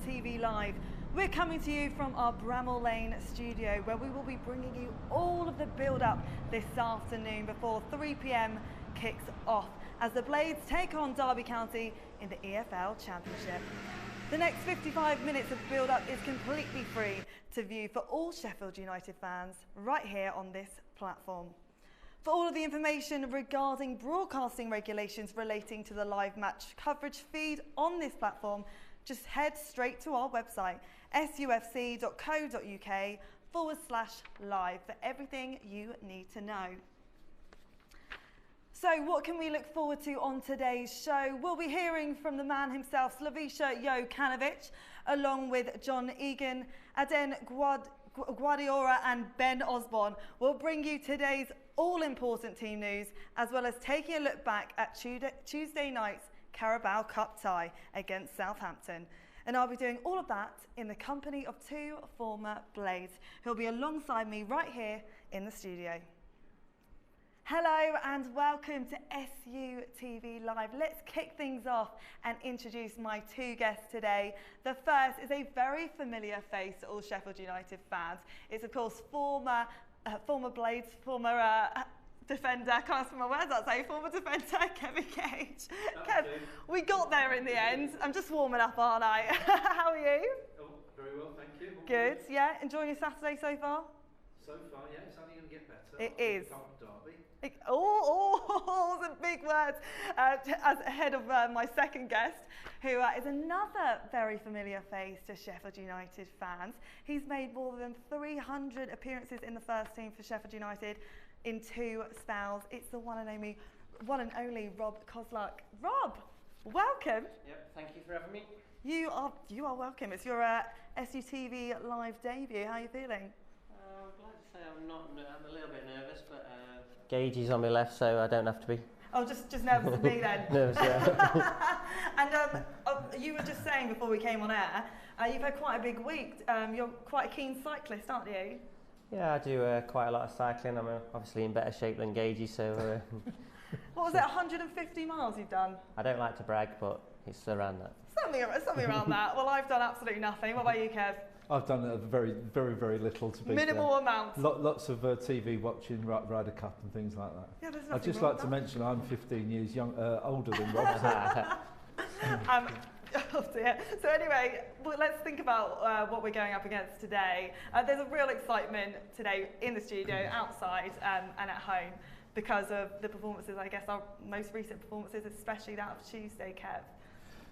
SUTV Live. We're coming to you from our Bramall Lane studio, where we will be bringing you all of the build-up this afternoon before 3 p.m. kicks off as the Blades take on Derby County in the EFL Championship. The next 55 minutes of build-up is completely free to view for all Sheffield United fans right here on this platform. For all of the information regarding broadcasting regulations relating to the live match coverage feed on this platform, just head straight to our website, sufc.co.uk/live, for everything you need to know. So what can we look forward to on today's show? We'll be hearing from the man himself, Slavisha Yokanovich, along with John Egan, Aden Guardiola and Ben Osborn. We'll bring you today's all-important team news, as well as taking a look back at Tuesday night's Carabao Cup tie against Southampton. And I'll be doing all of that in the company of two former Blades, who'll be alongside me right here in the studio. Hello and welcome to SUTV Live. Let's kick things off and introduce my two guests today. The first is a very familiar face to all Sheffield United fans. It's of course former Blades, former defender, I can't remember my words, I'd say, former defender, Kevin Cage. Kev, we got there in the end. I'm just warming up, aren't I? How are you? Oh, very well, thank you. Good, yeah? Enjoying your Saturday so far? So far, yeah, it's only going to get better. It is. Derby. Some big words. As ahead of my second guest, who is another very familiar face to Sheffield United fans. He's made more than 300 appearances in the first team for Sheffield United in 2 spells. It's the one and only Rob Kozluk. Rob, welcome. Yep, thank you for having me. You are welcome. It's your SUTV Live debut. How are you feeling? I'm glad to say I'm a little bit nervous, but Gage is on my left, so I don't have to be. Oh, just nervous as me then. Nervous, yeah. And you were just saying before we came on air, you've had quite a big week. You're quite a keen cyclist, aren't you? Yeah, I do quite a lot of cycling. I'm obviously in better shape than Gagey, so... What was it, 150 miles you've done? I don't like to brag, but it's around that. Something around that. Well, I've done absolutely nothing. What about you, Kev? I've done very, very little to be minimal amount. Lots of TV watching, Ryder Cup and things like that. Yeah, there's I'd just like to mention I'm 15 years older than Rob. Oh dear. So anyway, let's think about what we're going up against today. There's a real excitement today in the studio, outside and at home, because of the performances, I guess our most recent performances, especially that of Tuesday, Kev.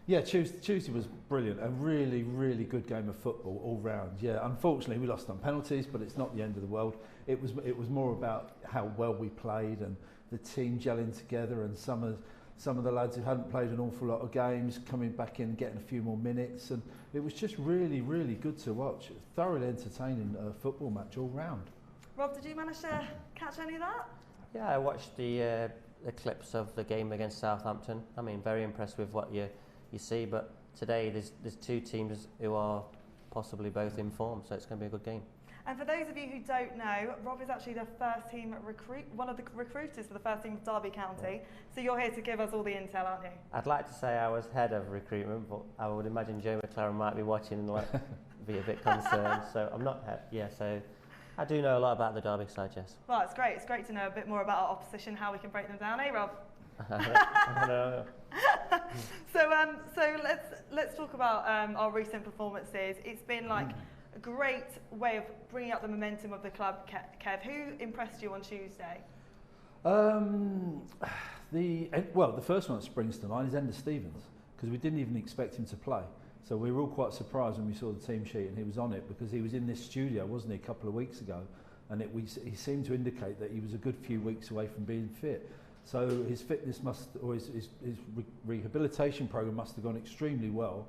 Yeah, Tuesday was brilliant. A really, really good game of football all round. Yeah, unfortunately we lost on penalties, but it's not the end of the world. It was more about how well we played and the team gelling together, and some of the lads who hadn't played an awful lot of games coming back in, getting a few more minutes, and it was just really, really good to watch. A thoroughly entertaining football match all round. Rob, did you manage to catch any of that? Yeah, I watched the clips of the game against Southampton. I mean, very impressed with what you see, but today there's 2 teams who are possibly both in form, so it's going to be a good game. And for those of you who don't know, Rob is actually the first team one of the recruiters for the first team of Derby County. So you're here to give us all the intel, aren't you? I'd like to say I was head of recruitment, but I would imagine Joe McLaren might be watching and be a bit concerned. So I'm not head. Yeah, so I do know a lot about the Derby side, yes. Well, it's great. It's great to know a bit more about our opposition, how we can break them down, eh, Rob? I know. So let's talk about our recent performances. It's been like a great way of bringing up the momentum of the club. Kev, who impressed you on Tuesday? The first one that springs to mind is Ender Stevens, because we didn't even expect him to play. So we were all quite surprised when we saw the team sheet and he was on it, because he was in this studio, wasn't he, a couple of weeks ago, and he seemed to indicate that he was a good few weeks away from being fit. So his fitness his rehabilitation program must have gone extremely well.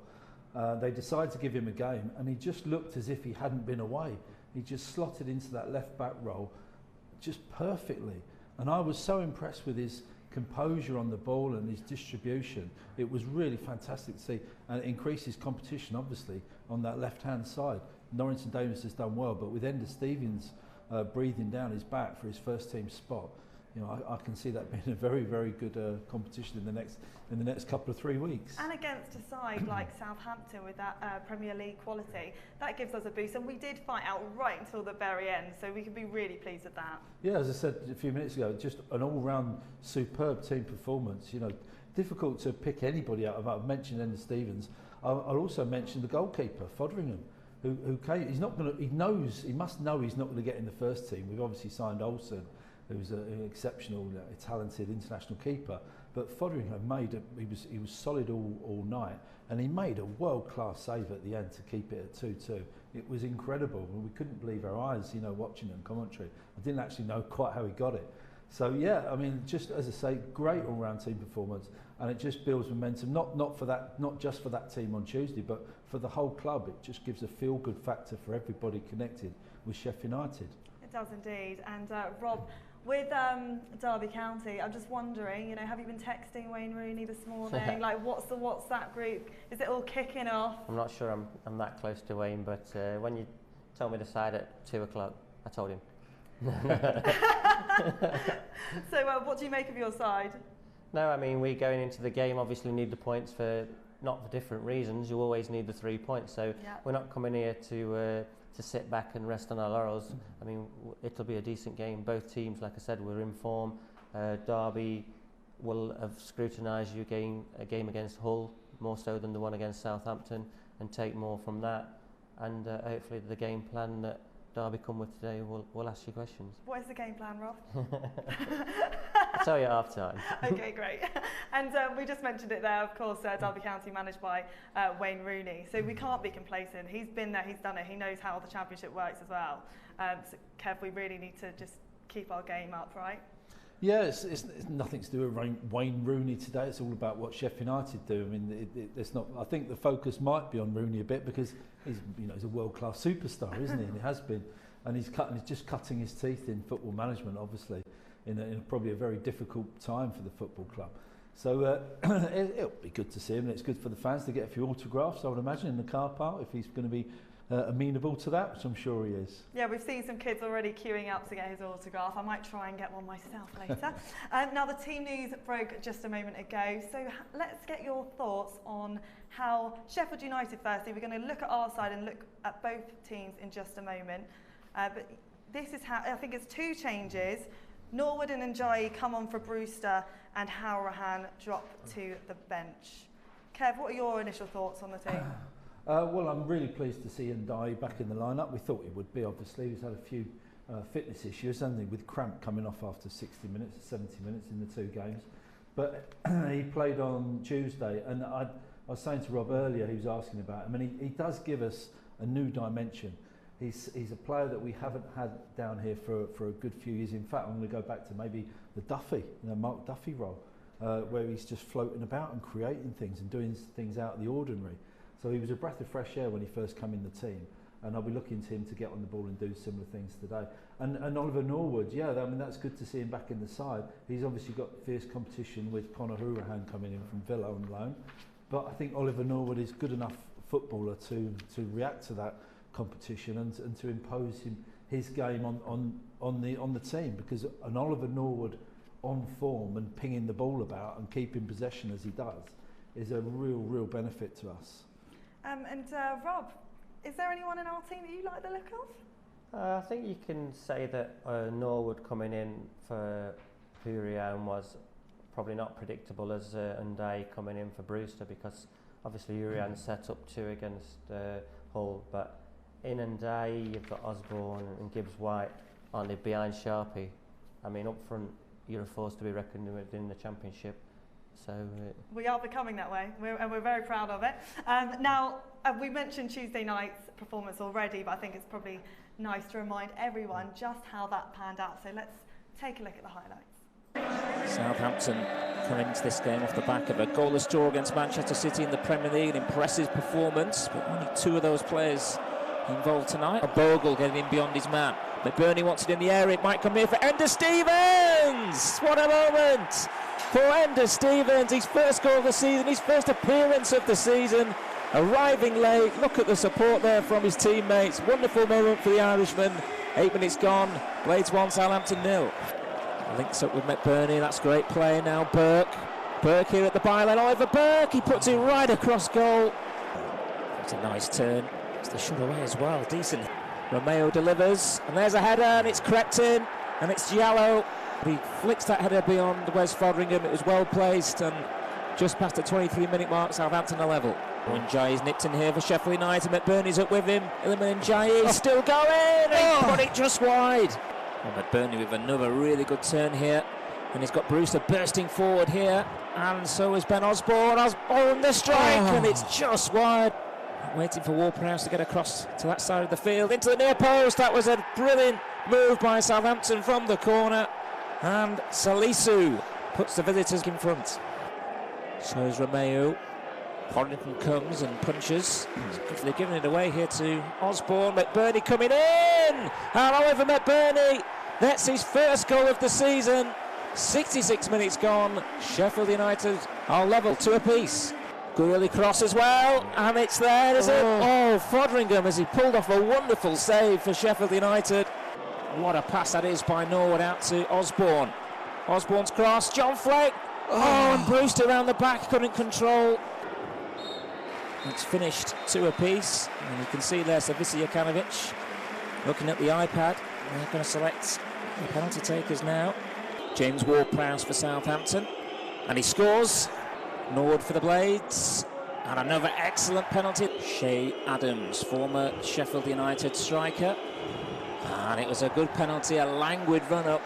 They decided to give him a game, and he just looked as if he hadn't been away. He just slotted into that left back role just perfectly. And I was so impressed with his composure on the ball and his distribution. It was really fantastic to see, and it increases competition obviously on that left hand side. Norrington Davis has done well, but with Ender Stevens breathing down his back for his first team spot, you know, I can see that being a very, very good competition in the next couple of 3 weeks. And against a side like Southampton with that Premier League quality, that gives us a boost. And we did fight out right until the very end, so we can be really pleased with that. Yeah, as I said a few minutes ago, just an all-round superb team performance. You know, difficult to pick anybody out. I've mentioned Enda Stevens. I'll also mention the goalkeeper, Foderingham, who came. He's not going to. He must know he's not going to get in the first team. We've obviously signed Olsen, who's an exceptional, talented international keeper. But Foderingham he was solid all night, and he made a world-class save at the end to keep it at 2-2. It was incredible, and we couldn't believe our eyes, you know, watching it on commentary. I didn't actually know quite how he got it. So yeah, I mean, just as I say, great all-round team performance, and it just builds momentum. Not just for that team on Tuesday, but for the whole club. It just gives a feel-good factor for everybody connected with Sheffield United. It does indeed. And Rob, with Derby County, I'm just wondering, you know, have you been texting Wayne Rooney this morning? Like, what's the WhatsApp group? Is it all kicking off? I'm not sure I'm that close to Wayne, but when you told me to decide at 2 o'clock, I told him. So what do you make of your side? No, I mean, we going into the game obviously need the points not for different reasons. You always need the 3 points, so we're not coming here to sit back and rest on our laurels. I mean, it'll be a decent game. Both teams, like I said, we're in form. Derby will have scrutinised a game against Hull more so than the one against Southampton, and take more from that. And hopefully the game plan that Derby come with today will ask you questions. What is the game plan, Rob? I'll tell you at half time. Okay, great. And we just mentioned it there, of course, Derby County managed by Wayne Rooney. So we can't be complacent. He's been there, he's done it, he knows how the Championship works as well. So Kev, we really need to just keep our game up, right? Yeah, it's nothing to do with Wayne Rooney today. It's all about what Sheffield United do. I mean, it's not. I think the focus might be on Rooney a bit because he's a world-class superstar, isn't he? And he has been, and he's just cutting his teeth in football management, obviously, in probably a very difficult time for the football club. So it'll be good to see him, and it's good for the fans to get a few autographs, I would imagine, in the car park if he's going to be amenable to that, which I'm sure he is. Yeah, we've seen some kids already queuing up to get his autograph. I might try and get one myself later. Now, the team news broke just a moment ago, so let's get your thoughts on how Sheffield United, firstly, we're going to look at our side and look at both teams in just a moment. But this is how, I think it's 2 changes. Norwood and Njayi come on for Brewster, and Howrahan drop to the bench. Kev, what are your initial thoughts on the team? Well, I'm really pleased to see Njayi back in the lineup. We thought he would be, obviously. He's had a few fitness issues, hasn't he, with cramp coming off after 60 minutes, 70 minutes in the 2 games. But he played on Tuesday, and I was saying to Rob earlier, he was asking about him, and he does give us a new dimension. He's a player that we haven't had down here for a good few years. In fact, I'm going to go back to maybe the Duffy, Mark Duffy role, where he's just floating about and creating things and doing things out of the ordinary. So he was a breath of fresh air when he first came in the team, and I'll be looking to him to get on the ball and do similar things today. And Oliver Norwood, yeah, I mean, that's good to see him back in the side. He's obviously got fierce competition with Conor Howrahan coming in from Villa on loan, but I think Oliver Norwood is good enough footballer to react to that competition and to impose his game on the team, because an Oliver Norwood on form and pinging the ball about and keeping possession as he does is a real benefit to us. Rob, is there anyone in our team that you like the look of? I think you can say that Norwood coming in for Howrahan was probably not predictable as Njayi coming in for Brewster, because obviously Howrahan set up 2 against Hull, but in Njayi you've got Osborn and Gibbs-White on the behind Sharpie. I mean, up front you're a force to be reckoned with in the Championship. So we are becoming that way, and we're very proud of it. Now, we mentioned Tuesday night's performance already, but I think it's probably nice to remind everyone just how that panned out. So let's take a look at the highlights. Southampton coming into this game off the back of a goalless draw against Manchester City in the Premier League, an impressive performance, but only 2 of those players involved tonight. Bogle getting in beyond his man. McBurney wants it in the air, it might come here for Enda Stevens! What a moment for Enda Stevens, his first goal of the season, his first appearance of the season, arriving late. Look at the support there from his teammates. Wonderful moment for the Irishman. 8 minutes gone, Blades 1, Southampton 0. Links up with McBurney, that's great play now. Burke here at the byline. Oliver Burke, he puts it right across goal. It's a nice turn. It's the shot away as well, decent. Romeo delivers, and there's a header, and it's crept in, and it's Giallo. He flicks that header beyond Wes Foderingham. It was well placed, and just past the 23-minute mark, Southampton are level. Njai's nipped in here for Sheffield United. McBurney's up with him. Iliman Njai still going, and he put it just wide. Well, McBurney with another really good turn here, and he's got Brewster bursting forward here, and so is Ben Osborn. Osborn the strike, and it's just wide. Waiting for Ward-Prowse to get across to that side of the field, into the near post. That was a brilliant move by Southampton from the corner, and Salisu puts the visitors in front. So is Romeo. Foderingham comes and punches. They're giving it away here to Osborn. McBurney coming in, and Oliver McBurney, that's his first goal of the season. 66 minutes gone. Sheffield United are level 2 apiece. Good early cross as well, and it's there, is it? Oh, Foderingham, as he pulled off a wonderful save for Sheffield United. What a pass that is by Norwood out to Osborn. Osborn's cross, John Fleck. And Brewster around the back, couldn't control. It's finished 2 apiece, and you can see there Slavisha Yokanovich looking at the iPad. They're going to select the penalty takers now. James Ward-Prowse for Southampton, and he scores. Norwood for the Blades, and another excellent penalty. Shay Adams, former Sheffield United striker, and it was a good penalty, a languid run-up.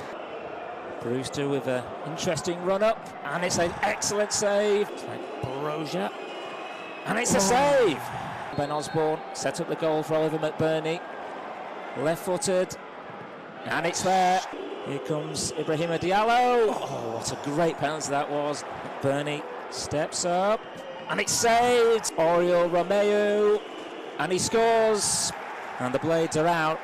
Brewster with an interesting run-up, and it's an excellent save. It's like Broja. And it's a save! Ben Osborn set up the goal for Oliver McBurney. Left-footed, and it's there. Here comes Ibrahima Diallo. Oh, what a great penalty that was. McBurney steps up, and it's saved. Oriol Romeo, and he scores, and the Blades are out.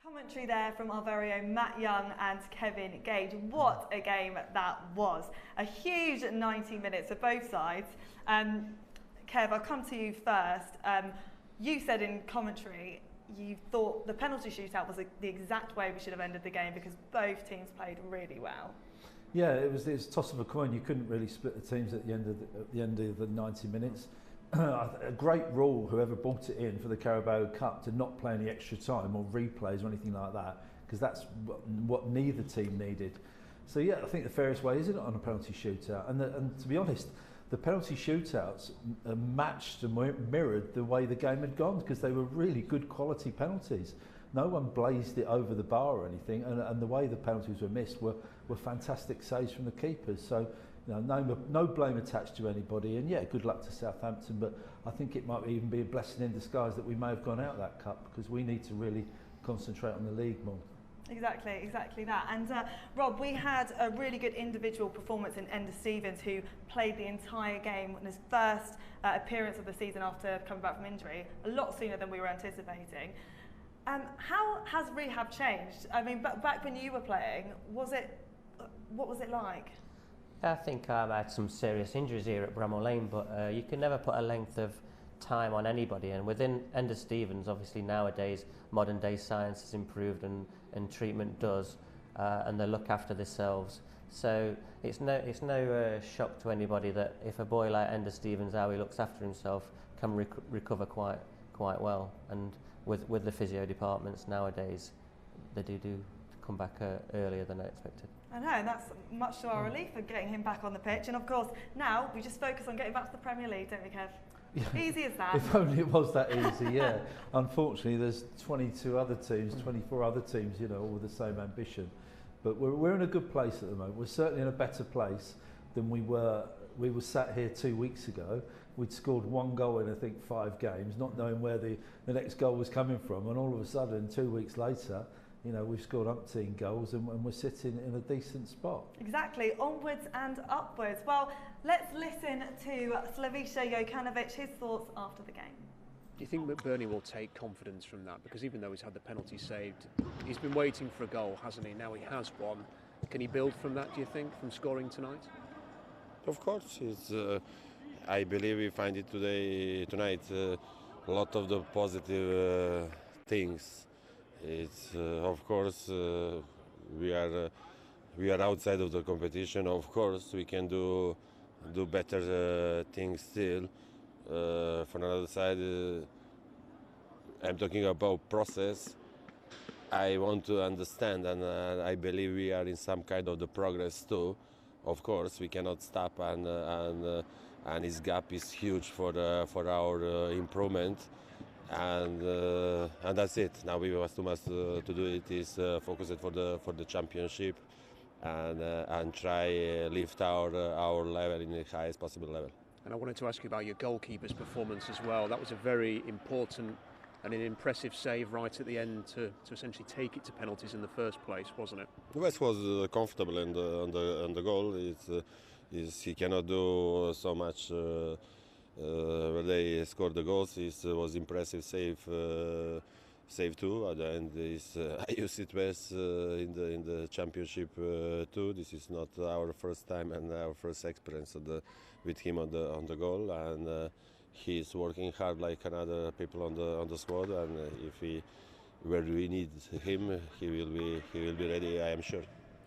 Commentary there from our very own Matt Young and Kevin Gage. What a game that was. A huge 90 minutes for both sides. Kev, I'll come to you first. You said in commentary you thought the penalty shootout was the exact way we should have ended the game because both teams played really well. Yeah, it was a toss of a coin. You couldn't really split the teams at the end of the 90 minutes. A great rule, whoever brought it in for the Carabao Cup, to not play any extra time or replays or anything like that, because that's what neither team needed. So yeah, I think the fairest way is it on a penalty shootout. And to be honest, the penalty shootouts matched and mirrored the way the game had gone, because they were really good quality penalties. No one blazed it over the bar or anything, and the way the penalties were missed were fantastic saves from the keepers. So, you know, no blame attached to anybody, and yeah, good luck to Southampton, but I think it might even be a blessing in disguise that we may have gone out of that cup, because we need to really concentrate on the league more. Exactly that. And Rob, we had a really good individual performance in Enda Stevens, who played the entire game on his first appearance of the season after coming back from injury, a lot sooner than we were anticipating. How has rehab changed? I mean, back when you were playing, what was it like? I think I had some serious injuries here at Bramall Lane, but you can never put a length of time on anybody. And within Enda Stevens, obviously nowadays modern day science has improved and treatment does, and they look after themselves. So it's no shock to anybody that if a boy like Enda Stevens, how he looks after himself, can recover quite well. And with the physio departments nowadays, they do come back earlier than I expected. I know, and that's much to our relief of getting him back on the pitch. And of course, now we just focus on getting back to the Premier League, don't we, Kev? Yeah. Easy as that. If only it was that easy, yeah. Unfortunately, there's 22 other teams, 24 other teams, you know, all with the same ambition. But we're in a good place at the moment. We're certainly in a better place than we were. We were sat here 2 weeks ago. We'd scored 1 goal in, I think, 5 games, not knowing where the next goal was coming from. And all of a sudden, 2 weeks later, you know, we've scored umpteen goals and we're sitting in a decent spot. Exactly, onwards and upwards. Well, let's listen to Slavisha Yokanovich, his thoughts after the game. Do you think McBurney will take confidence from that? Because even though he's had the penalty saved, he's been waiting for a goal, hasn't he? Now he has one. Can he build from that, do you think, from scoring tonight? Of course, I believe we find it tonight, a lot of the positive things. It's of course we are we are outside of the competition. Of course, we can do better things still. From another side, I'm talking about process. I want to understand, and I believe we are in some kind of the progress too. Of course, we cannot stop, and his gap is huge for our improvement, and that's it. Now we must to do it is focus it for the championship, and try lift our level in the highest possible level. And I wanted to ask you about your goalkeeper's performance as well. That was a very important and an impressive save right at the end to essentially take it to penalties in the first place, wasn't it? West was comfortable on the goal. He cannot do so much when they scored the goals. It was impressive save too. At the end, I use it West in the championship too. This is not our first time and our first experience with him on the goal, and he's working hard like another people on the squad. And where we need him, he will be ready, I am sure.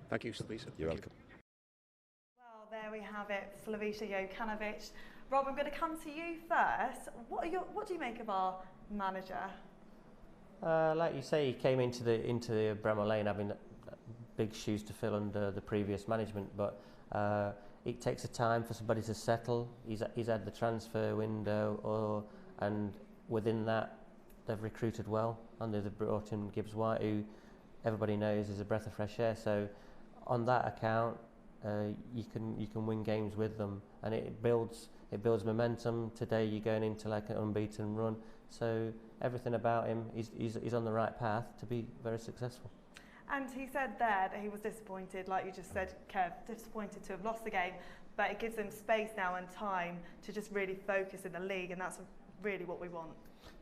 Thank you, Slavisha. You're welcome. Well, there we have it, Slavisha Yokanovich. Rob, I'm going to come to you first. What do you make of our manager? Like you say, he came into the Bramall Lane having big shoes to fill under the previous management, but it takes a time for somebody to settle. He's had the transfer window, and within that, they've recruited well, and they've brought in Gibbs White, who everybody knows is a breath of fresh air. So, on that account, you can win games with them, and it builds momentum. Today, you're going into like an unbeaten run. So everything about him, he's on the right path to be very successful. And he said there that he was disappointed, like you just said, Kev, disappointed to have lost the game, but it gives him space now and time to just really focus in the league, and that's really what we want.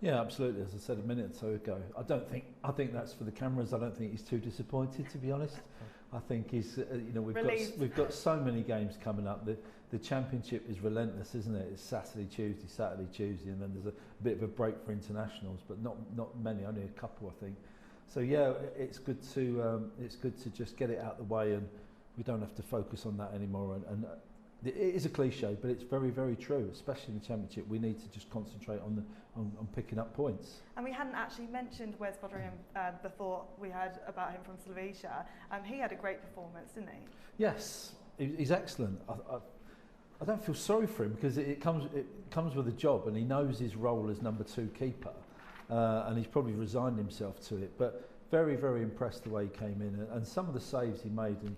Yeah, absolutely. As I said a minute or so ago, I think that's for the cameras. I don't think he's too disappointed, to be honest. I think he's, we've got so many games coming up. The championship is relentless, isn't it? It's Saturday, Tuesday, and then there's a bit of a break for internationals, but not many, only a couple, I think. So yeah, it's good to just get it out the way, and we don't have to focus on that anymore. And it is a cliche, but it's very, very true. Especially in the championship, we need to just concentrate on picking up points. And we hadn't actually mentioned Wes Bodrian before we heard about him from Slavisha. He had a great performance, didn't he? Yes, he's excellent. I don't feel sorry for him because it comes with a job, and he knows his role as number 2 keeper. And he's probably resigned himself to it, but very, very impressed the way he came in, and some of the saves he made, and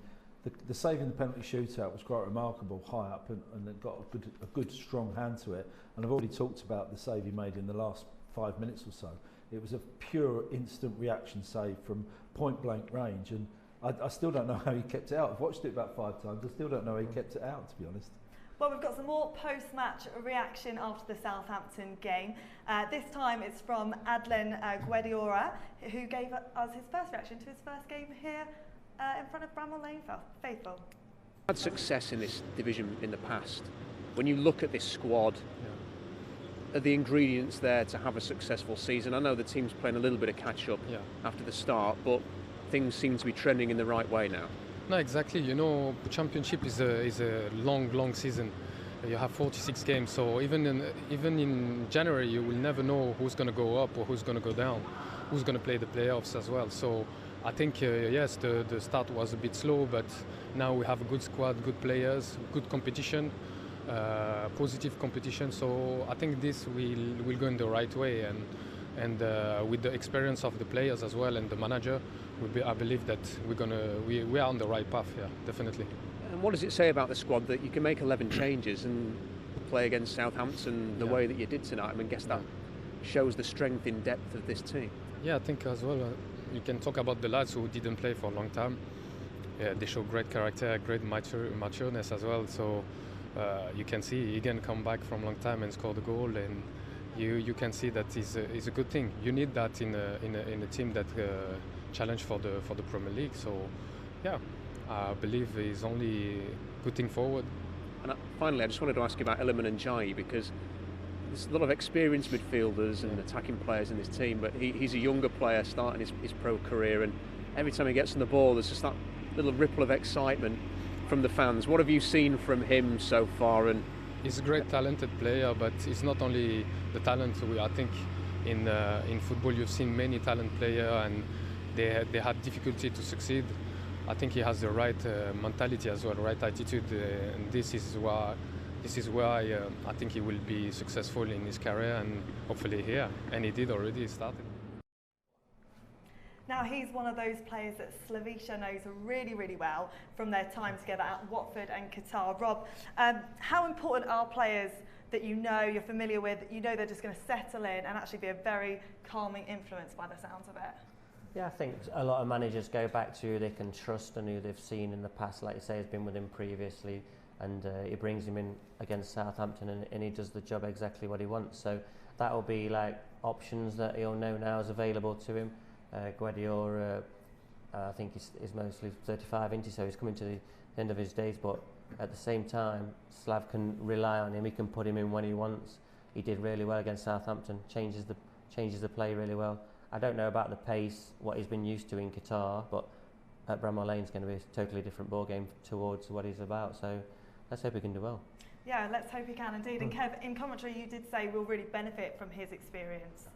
the save in the penalty shootout was quite remarkable, high up, and it got a good strong hand to it. And I've already talked about the save he made in the last 5 minutes or so. It was a pure instant reaction save from point blank range, and I still don't know how he kept it out. I've watched it about 5 times, I still don't know how he kept it out, to be honest. Well, we've got some more post-match reaction after the Southampton game. This time it's from Adlen Guediora, who gave us his first reaction to his first game here in front of Bramall Lane faithful. Had success in this division in the past. When you look at this squad, are the ingredients there to have a successful season? I know the team's playing a little bit of catch-up after the start, but things seem to be trending in the right way now. No, exactly. You know, championship is a long season. You have 46 games, so even in January, you will never know who's going to go up or who's going to go down, who's going to play the playoffs as well. So I think yes, the start was a bit slow, but now we have a good squad, good players, good competition, positive competition. So I think this will go in the right way, and with the experience of the players as well and the manager, I believe that we are on the right path. Yeah, definitely. And what does it say about the squad that you can make 11 changes and play against Southampton the way that you did tonight? I mean, I guess that shows the strength in depth of this team. Yeah, I think as well. You can talk about the lads who didn't play for a long time. Yeah, they show great character, great matureness as well. So you can see Egan come back from a long time and score the goal, and you can see that is a good thing. You need that in a team that challenge for the Premier League. So yeah, I believe it's only good thing forward. And finally, I just wanted to ask you about Iliman Ndiaye, because there's a lot of experienced midfielders and attacking players in this team, but he's a younger player starting his pro career, and every time he gets on the ball, there's just that little ripple of excitement from the fans. What have you seen from him so far? And he's a great talented player, but it's not only the talent. I think in football you've seen many talented players and they had difficulty to succeed. I think he has the right mentality as well, right attitude, and this is why I think he will be successful in his career and hopefully here. And he did already started. Now he's one of those players that Slavisha knows really, really well from their time together at Watford and Qatar. Rob, how important are players that you know, you're familiar with, you know they're just going to settle in and actually be a very calming influence by the sounds of it? Yeah, I think a lot of managers go back to who they can trust and who they've seen in the past, like you say, has been with him previously, and he brings him in against Southampton and he does the job exactly what he wants. So that will be like options that he'll know now is available to him. Guardiola, I think he's mostly 35, isn't he? So he's coming to the end of his days, but at the same time, Slav can rely on him. He can put him in when he wants. He did really well against Southampton. Changes the play really well. I don't know about the pace, what he's been used to in Qatar, but at Bramall Lane's going to be a totally different ball game towards what he's about. So let's hope he can do well. Yeah, let's hope he can indeed. And Kev, in commentary, you did say we'll really benefit from his experience.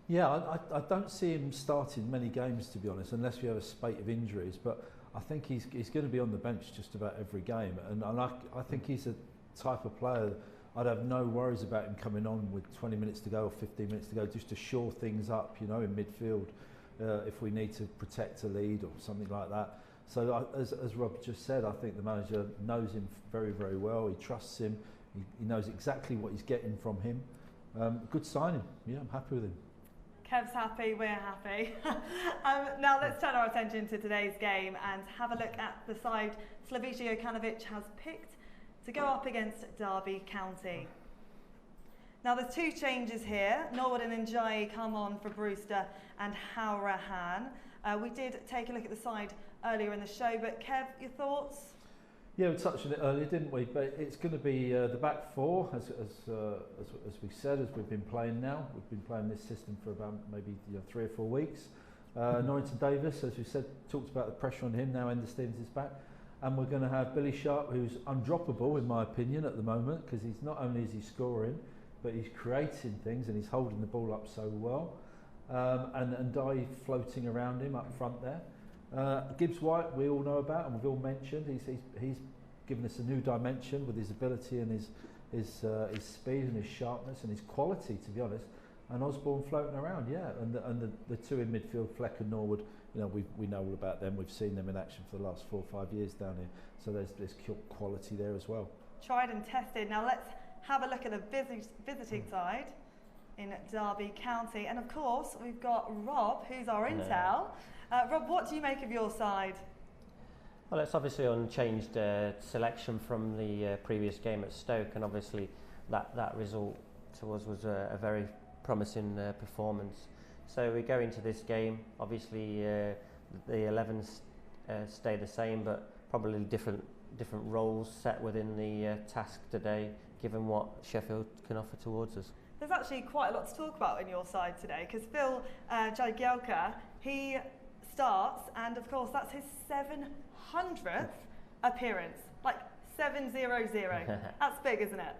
Yeah, I don't see him starting many games, to be honest, unless we have a spate of injuries. But I think he's going to be on the bench just about every game. And I think he's a type of player I'd have no worries about him coming on with 20 minutes to go or 15 minutes to go, just to shore things up, you know, in midfield, if we need to protect a lead or something like that. So as Rob just said, I think the manager knows him very, very well. He trusts him. He knows exactly what he's getting from him. Good signing. Yeah, I'm happy with him. Kev's happy, we're happy. Now let's turn our attention to today's game and have a look at the side Slavisha Yokanovich has picked to go up against Derby County. Now there's two changes here. Norwood and Njai come on for Brewster and Howrahan. We did take a look at the side earlier in the show, but Kev, your thoughts? Yeah, we touched on it earlier, didn't we? But it's going to be the back four, as we said, as we've been playing now. We've been playing this system for about maybe 3 or 4 weeks. Norrington Davis, as we said, talked about the pressure on him. Now Ender Stevens is back. And we're going to have Billy Sharp, who's undroppable in my opinion at the moment, because he's not only is he scoring, but he's creating things and he's holding the ball up so well. And Dye floating around him up front there. Gibbs White, we all know about and we've all mentioned. He's given us a new dimension with his ability and his speed and his sharpness and his quality, to be honest. And Osborn floating around, yeah. And the two in midfield, Fleck and Norwood, you know, we know all about them. We've seen them in action for the last 4 or 5 years down here. So there's quality there as well. Tried and tested. Now let's have a look at the visiting side in Derby County. And of course, we've got Rob, who's our intel. Rob, what do you make of your side? Well, it's obviously unchanged selection from the previous game at Stoke, and obviously that result to us was a very promising performance. So we go into this game, obviously the 11s stay the same, but probably different roles set within the task today, given what Sheffield can offer towards us. There's actually quite a lot to talk about in your side today, because Phil Jagielka, he starts, and of course that's his 700th appearance, like 700. That's big, isn't it?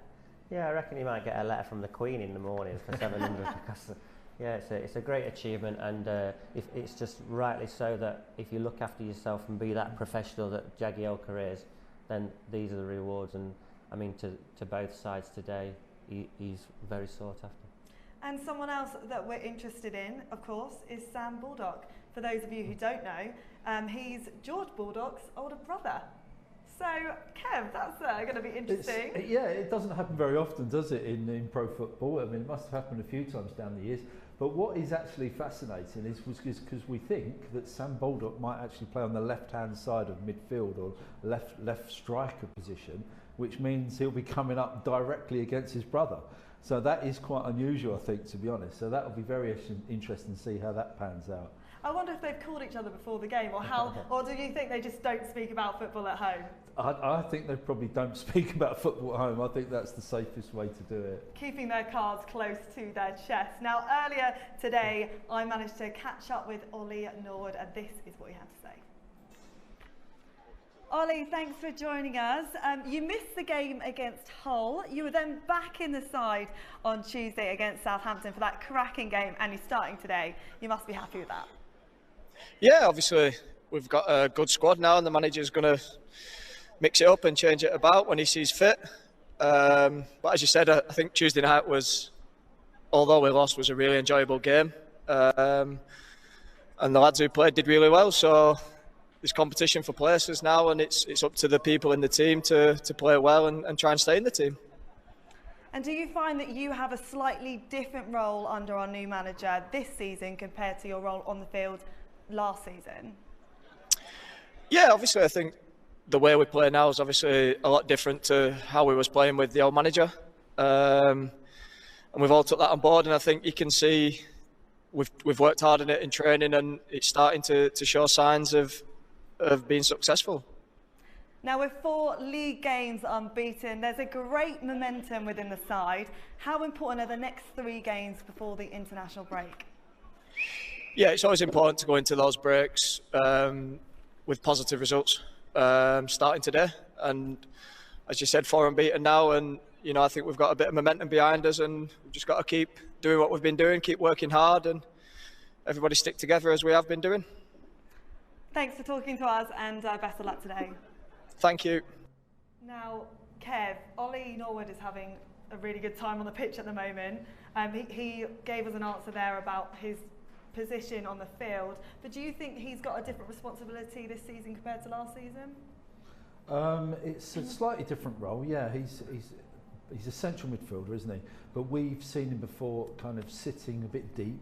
Yeah, I reckon you might get a letter from the Queen in the morning for 700 because yeah, it's a great achievement, and if it's just rightly so that if you look after yourself and be that professional that Jagielka is, then these are the rewards. And I mean, to both sides today, he's very sought after. And someone else that we're interested in, of course, is Sam Baldock. For those of you who don't know, he's George Baldock's older brother. So, Kev, that's going to be interesting. Yeah, it doesn't happen very often, does it, in pro football? I mean, it must have happened a few times down the years. But what is actually fascinating is because we think that Sam Baldock might actually play on the left-hand side of midfield or left striker position, which means he'll be coming up directly against his brother. So that is quite unusual, I think, to be honest. So that will be very interesting to see how that pans out. I wonder if they've called each other before the game, or how, or do you think they just don't speak about football at home? I think they probably don't speak about football at home. I think that's the safest way to do it. Keeping their cards close to their chest. Now, earlier today, I managed to catch up with Ollie Norwood, and this is what he had to say. Ollie, thanks for joining us. You missed the game against Hull. You were then back in the side on Tuesday against Southampton for that cracking game, and you're starting today. You must be happy with that. Yeah, obviously we've got a good squad now, and the manager's going to mix it up and change it about when he sees fit. But as you said, I think Tuesday night was, although we lost, was a really enjoyable game. And the lads who played did really well. So there's competition for places now, and it's up to the people in the team to play well and try and stay in the team. And do you find that you have a slightly different role under our new manager this season compared to your role on the field last season? Yeah, obviously I think the way we play now is obviously a lot different to how we was playing with the old manager. And we've all took that on board, and I think you can see we've worked hard on it in training, and it's starting to show signs of being successful. Now, with 4 league games unbeaten, there's a great momentum within the side. How important are the next 3 games before the international break? Yeah, it's always important to go into those breaks with positive results, starting today. And as you said, 4 unbeaten now, and I think we've got a bit of momentum behind us, and we've just got to keep doing what we've been doing, keep working hard, and everybody stick together as we have been doing. Thanks for talking to us, and best of luck today. Thank you. Now, Kev, Ollie Norwood is having a really good time on the pitch at the moment. He gave us an answer there about his position on the field, but do you think he's got a different responsibility this season compared to last season? It's a slightly different role. Yeah, he's a central midfielder, isn't he? But we've seen him before kind of sitting a bit deep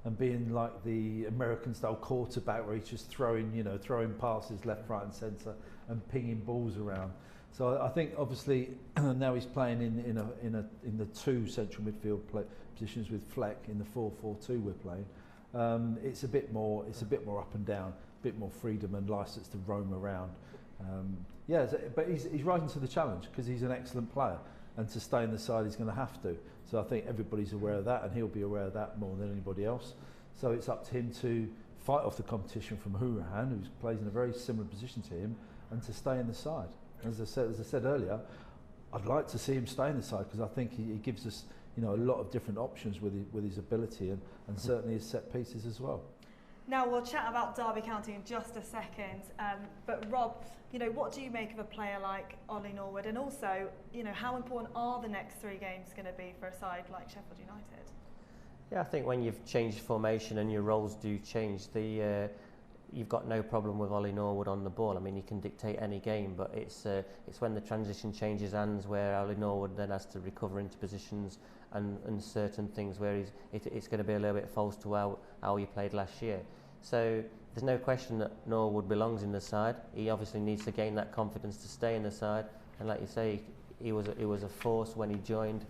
and being like the American-style quarterback where he's just throwing passes left, right and centre and pinging balls around. So I think obviously now he's playing in the 2 central midfield positions with Fleck in the 4-4-2 we're playing. It's a bit more up and down, a bit more freedom and licence to roam around. But he's rising to the challenge because he's an excellent player, and to stay in the side he's going to have to. So I think everybody's aware of that, and he'll be aware of that more than anybody else. So it's up to him to fight off the competition from Hourahan, who plays in a very similar position to him, and to stay in the side. As I said earlier, I'd like to see him stay in the side because I think he gives us a lot of different options with his ability and certainly his set pieces as well. Now we'll chat about Derby County in just a second, but Rob, what do you make of a player like Ollie Norwood, and also, how important are the next 3 games going to be for a side like Sheffield United? Yeah, I think when you've changed formation and your roles do change, you've got no problem with Ollie Norwood on the ball. I mean, he can dictate any game, but it's when the transition changes hands where Ollie Norwood then has to recover into positions and certain things where it's going to be a little bit false to how he played last year. So there's no question that Norwood belongs in the side. He obviously needs to gain that confidence to stay in the side, and like you say, he was a force when he joined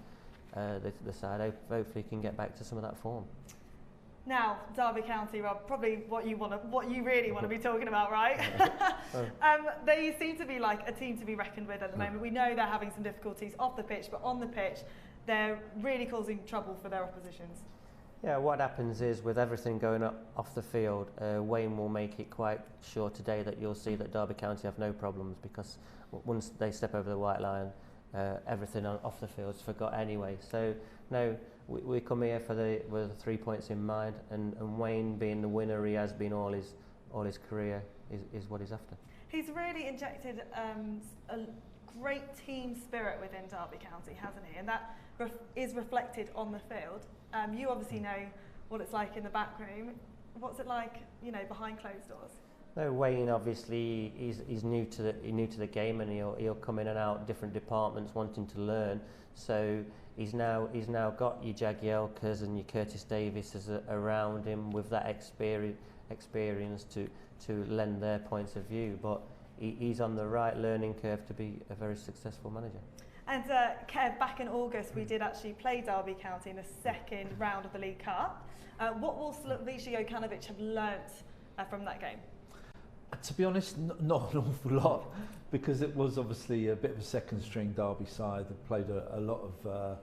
the side. Hopefully he can get back to some of that form. Now, Derby County, Rob, probably what you really want to be talking about, right? They seem to be like a team to be reckoned with at the moment. We know they're having some difficulties off the pitch, but on the pitch, they're really causing trouble for their oppositions. Yeah, what happens is with everything going off the field, Wayne will make it quite sure today that you'll see that Derby County have no problems, because once they step over the white line, everything off the field is forgot anyway. So no, we come here with 3 points in mind, and Wayne, being the winner he has been all his career, is what he's after. He's really injected a great team spirit within Derby County, hasn't he? And that is reflected on the field. You obviously know what it's like in the back room. What's it like, behind closed doors? No, Wayne obviously he's new to the game, and he'll come in and out different departments wanting to learn. So he's now got your Jagielkas and your Curtis Davises around him with that experience to lend their points of view. But he's on the right learning curve to be a very successful manager. And Kev, back in August, we did actually play Derby County in the 2nd round of the League Cup. What will Slavisha Yokanovich have learnt from that game? To be honest, not an awful lot, because it was obviously a bit of a second-string Derby side that played a lot of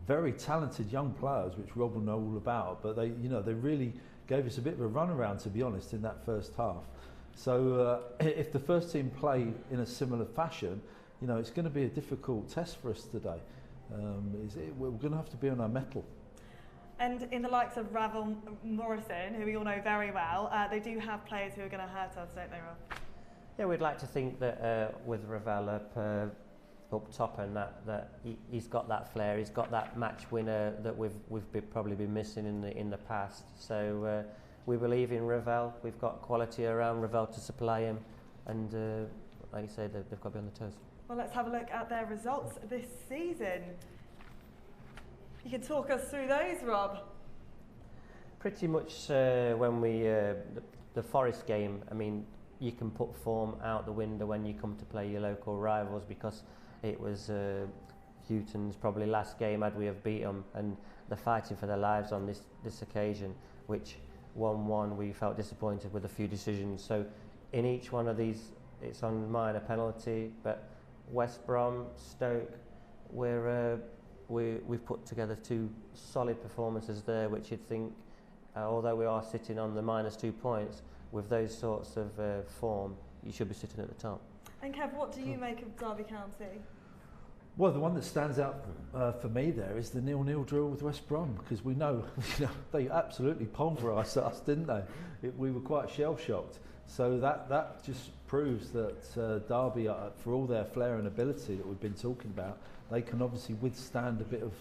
very talented young players, which Rob will know all about. But they really gave us a bit of a runaround, to be honest, in that first half. So if the first team play in a similar fashion, you know, it's going to be a difficult test for us today. We're going to have to be on our mettle. And in the likes of Ravel Morrison, who we all know very well, they do have players who are going to hurt us, don't they, Rob? Yeah, we'd like to think that with Ravel up top and that he's got that flair, he's got that match winner that we've probably been missing in the past. So we believe in Ravel. We've got quality around Ravel to supply him, and like you say, they've got to be on the toes. Well, let's have a look at their results this season. You can talk us through those, Rob. Pretty much when we the Forest game, I mean, you can put form out the window when you come to play your local rivals, because it was Houghton's probably last game had we have beat them, and they're fighting for their lives on this occasion, which 1-1 we felt disappointed with a few decisions. So in each one of these, it's on minor penalty, but West Brom, Stoke, we've put together two solid performances there, which you'd think, although we are sitting on the -2 points, with those sorts of form, you should be sitting at the top. And Kev, what do you make of Derby County? Well, the one that stands out for me there is the 0-0 draw with West Brom, because we know, they absolutely pulverised us, didn't they? We were quite shell-shocked. So that just proves that Derby, for all their flair and ability that we've been talking about, they can obviously withstand a bit of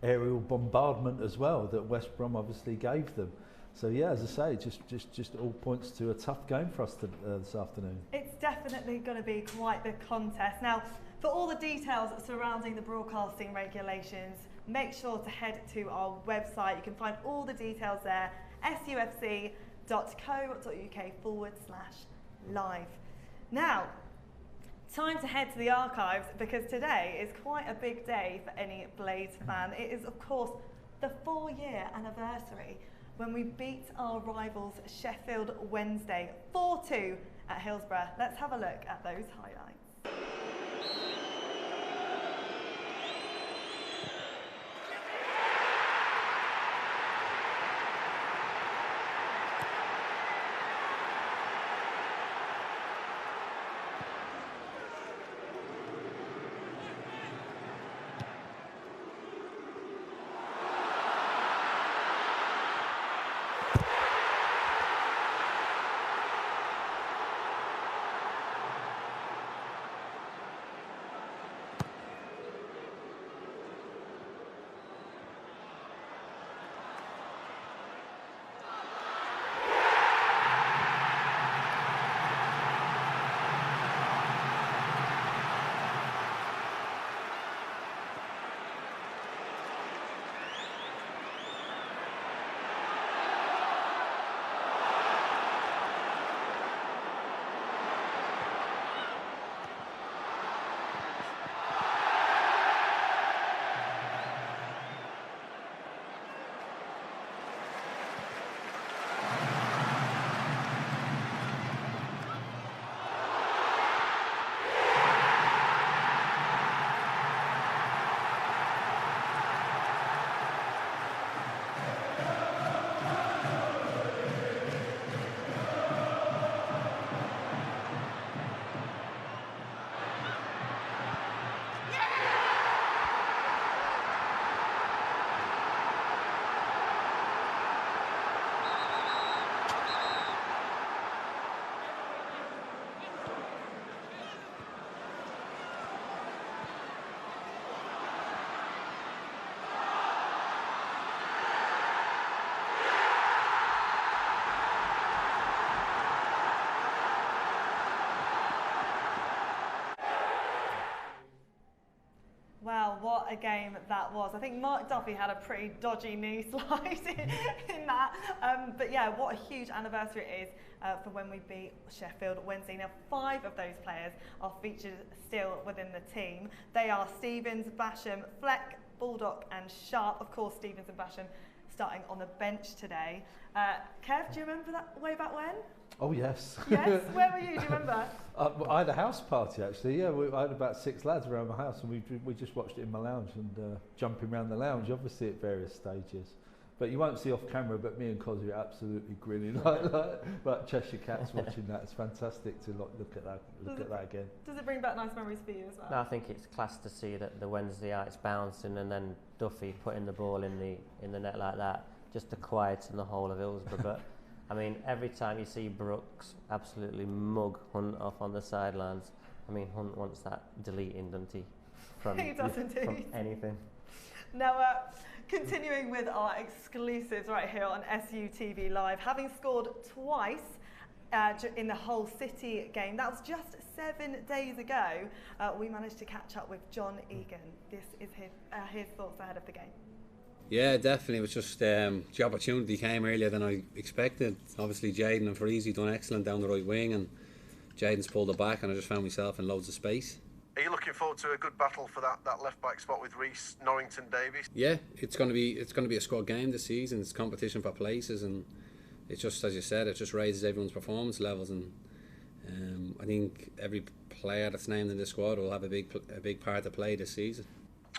aerial bombardment as well that West Brom obviously gave them. So yeah, as I say, just all points to a tough game for us this afternoon. It's definitely going to be quite the contest. Now, for all the details surrounding the broadcasting regulations, make sure to head to our website. You can find all the details there, sufc.co.uk/live. Now, time to head to the archives, because today is quite a big day for any Blades fan. It is, of course, the 4-year anniversary when we beat our rivals Sheffield Wednesday 4-2 at Hillsborough. Let's have a look at those highlights. Wow, what a game that was. I think Mark Duffy had a pretty dodgy knee slide in that. But yeah, what a huge anniversary it is for when we beat Sheffield Wednesday. Now, 5 of those players are featured still within the team. They are Stevens, Basham, Fleck, Baldock and Sharp. Of course, Stevens and Basham starting on the bench today. Kev, do you remember that way back when? Oh yes. Yes, where were you? Do you remember? I had a house party actually. Yeah, I had about 6 lads around my house, and we just watched it in my lounge and jumping around the lounge, obviously at various stages. But you won't see off camera, but me and Cosy are absolutely grinning like Cheshire Cats watching that. It's fantastic to look at that again. Does it bring back nice memories for you as well? No, I think it's class to see that the Wednesdayites bouncing and then Duffy putting the ball in the net like that, just to quieten the whole of Hillsborough. But I mean, every time you see Brooks absolutely mug Hunt off on the sidelines, I mean, Hunt wants that deleting, doesn't he? From, he does indeed. From anything. Now, continuing with our exclusives right here on SUTV Live, having scored twice in the Hull City game, that was just 7 days ago, we managed to catch up with John Egan. This is his thoughts ahead of the game. Yeah, definitely. It was just the opportunity came earlier than I expected. Obviously, Jayden and Freezy done excellent down the right wing, and Jayden's pulled it back, and I just found myself in loads of space. Are you looking forward to a good battle for that left back spot with Reece, Norrington, Davies? Yeah, it's going to be a squad game this season. It's competition for places, and it's just, as you said, it just raises everyone's performance levels. And I think every player that's named in this squad will have a big part to play this season.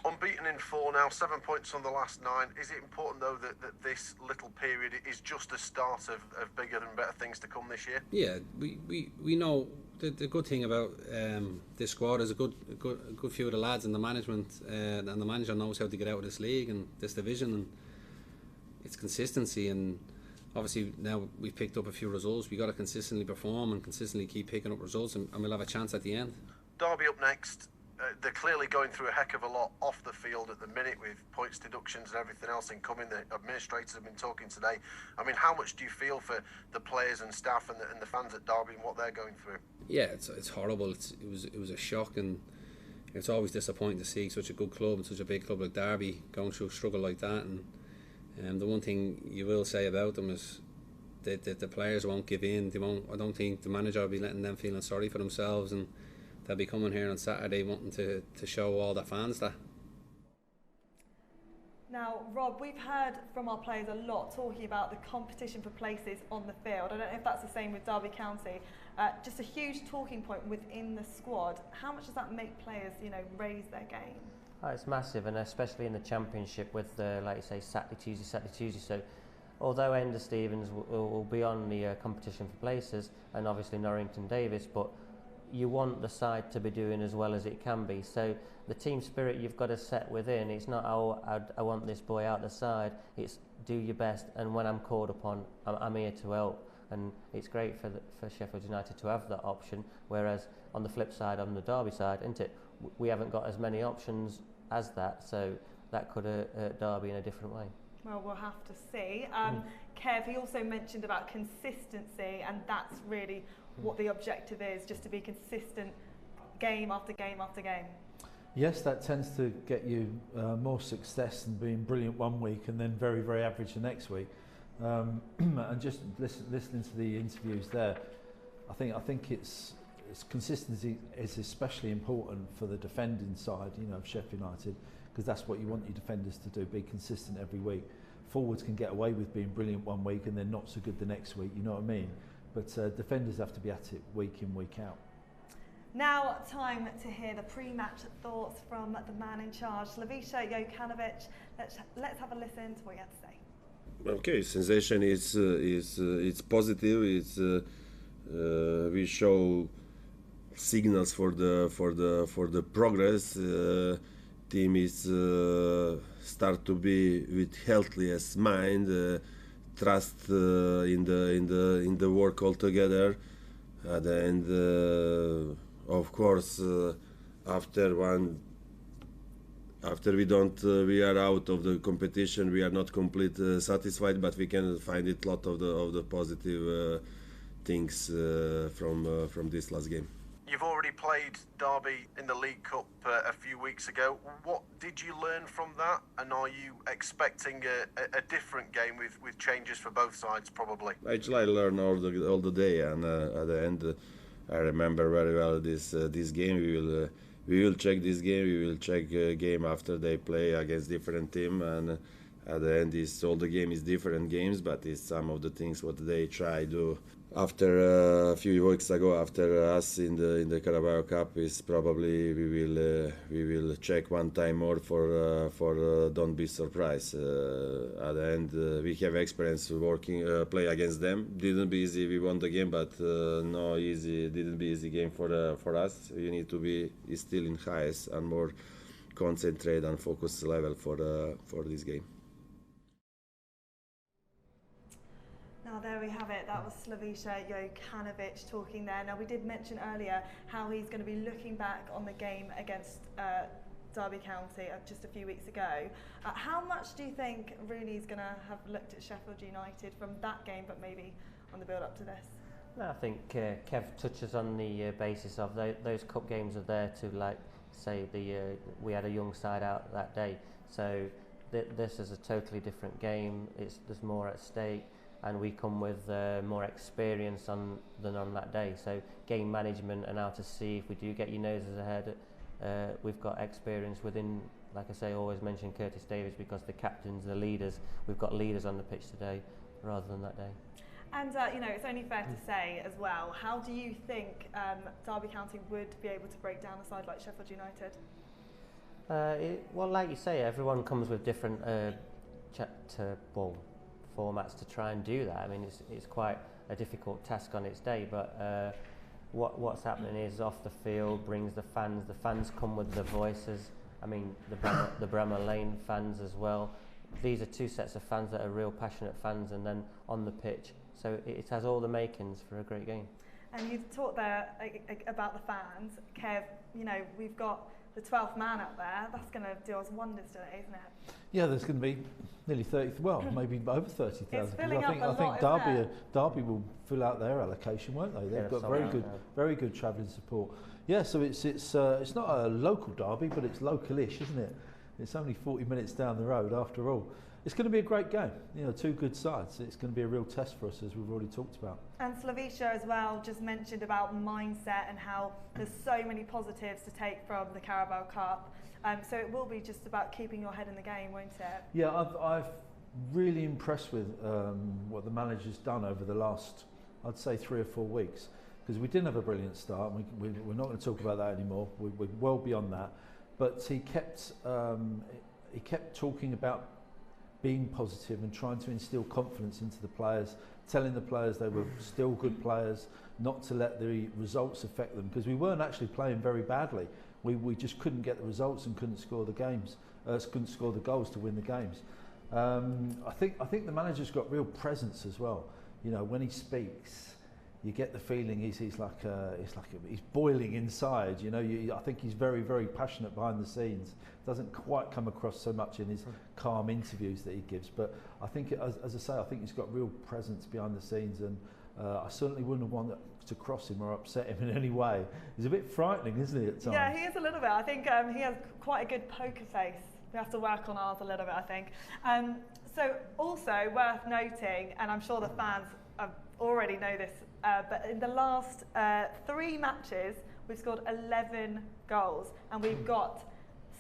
Unbeaten in 4 now, 7 points on the last 9. Is it important though that this little period is just a start of bigger and better things to come this year? Yeah, we know the good thing about this squad is a good few of the lads in the management, and the manager knows how to get out of this league and this division, and it's consistency. And obviously now we've picked up a few results. We got to consistently perform and consistently keep picking up results, and we'll have a chance at the end. Derby up next. They're clearly going through a heck of a lot off the field at the minute with points deductions and everything else incoming. The administrators have been talking today. I mean, how much do you feel for the players and staff and the fans at Derby and what they're going through? Yeah, it's horrible. It was a shock, and it's always disappointing to see such a good club and such a big club like Derby going through a struggle like that. And the one thing you will say about them is that the players won't give in. They won't. I don't think the manager will be letting them feeling sorry for themselves, and they'll be coming here on Saturday wanting to show all the fans that. Now, Rob, we've heard from our players a lot talking about the competition for places on the field. I don't know if that's the same with Derby County. Just a huge talking point within the squad. How much does that make players, raise their game? Oh, it's massive, and especially in the Championship with like you say, Saturday, Tuesday. So, although Ender Stevens will be on the competition for places, and obviously Norrington Davis, but you want the side to be doing as well as it can be. So the team spirit you've got to set within, it's not, I want this boy out the side, it's do your best, and when I'm called upon, I'm here to help. And it's great for Sheffield United to have that option, whereas on the flip side, on the Derby side, isn't it, we haven't got as many options as that, so that could hurt Derby in a different way. Well, we'll have to see. Kev, he also mentioned about consistency, and that's really what the objective is, just to be consistent game after game after game. Yes, that tends to get you more success than being brilliant one week and then very, very average the next week. And just listening to the interviews there, I think it's consistency is especially important for the defending side, of Sheffield United, because that's what you want your defenders to do, be consistent every week. Forwards can get away with being brilliant one week and then not so good the next week, you know what I mean? But defenders have to be at it week in, week out. Now, time to hear the pre-match thoughts from the man in charge, Slavisha Yokanovich. Let's have a listen to what he had to say. Okay, sensation is it's positive. It's we show signals for the progress. Team is start to be with healthiest mind. Trust in the work altogether, and of course after we are out of the competition, we are not completely satisfied, but we can find it lot of the positive things from this last game. You've already played Derby in the League Cup a few weeks ago. What did you learn from that? And are you expecting a different game with changes for both sides, probably? Actually, I learn all the day, and at the end, I remember very well this game. We will check this game. We will check game after they play against different team, and at the end, all the game is different games, but it's some of the things what they try to after a few weeks ago, after us in the Carabao Cup, is probably we will check one time more for don't be surprised. At the end, we have experience working play against them. Didn't be easy. We won the game, but no easy. Didn't be easy game for us. You need to be still in highest and more concentrate and focus level for this game. Now there we have it, that was Slavisha Yokanovich talking there. Now we did mention earlier how he's going to be looking back on the game against Derby County just a few weeks ago. How much do you think Rooney's going to have looked at Sheffield United from that game, but maybe on the build up to this? No, I think Kev touches on the basis of those cup games are there to, like, say we had a young side out that day. So this is a totally different game. There's more at stake. And we come with more experience than on that day. So game management and how to see if we do get your noses ahead. We've got experience within, like I say, always mention Curtis Davies because the captains, the leaders, we've got leaders on the pitch today rather than that day. And you know, it's only fair to say as well, how do you think Derby County would be able to break down a side like Sheffield United? Well, like you say, everyone comes with different formats to try and do that. I mean, it's quite a difficult task on its day, but what's happening is off the field brings the fans. The fans come with the voices. I mean, the Bramall Lane fans as well. These are two sets of fans that are real passionate fans, and then on the pitch. So it has all the makings for a great game. And you've talked there about the fans, Kev. You know, we've got the 12th man up there. That's going to do us wonders today, isn't it? Yeah, there's going to be nearly 30, well, maybe over 30,000. It's filling up a lot, I think Derby will fill out their allocation, won't they? They've got very good travelling support. Yeah, so it's not a local derby, but it's localish, isn't it? It's only 40 minutes down the road after all. It's going to be a great game. You know, two good sides. It's going to be a real test for us, as we've already talked about. And Slavisha as well just mentioned about mindset and how there's so many positives to take from the Carabao Cup. So it will be just about keeping your head in the game, won't it? Yeah, I've really impressed with what the manager's done over the last, I'd say, 3 or 4 weeks. Because we didn't have a brilliant start. We're not going to talk about that anymore. We're well beyond that. But he kept talking about being positive and trying to instill confidence into the players, telling the players they were still good players, not to let the results affect them, because we weren't actually playing very badly. We just couldn't get the results and couldn't score the games, couldn't score the goals to win the games. I think the manager's got real presence as well. You know, when he speaks, you get the feeling he's boiling inside. You know, I think he's very, very passionate behind the scenes. Doesn't quite come across so much in his calm interviews that he gives, but I think, as I say, I think he's got real presence behind the scenes, and I certainly wouldn't want to cross him or upset him in any way. He's a bit frightening, isn't he, at times? Yeah, he is a little bit. I think he has quite a good poker face. We have to work on ours a little bit, I think. So also worth noting, and I'm sure the fans already know this, but in the last 3 matches, we've scored 11 goals, and we've got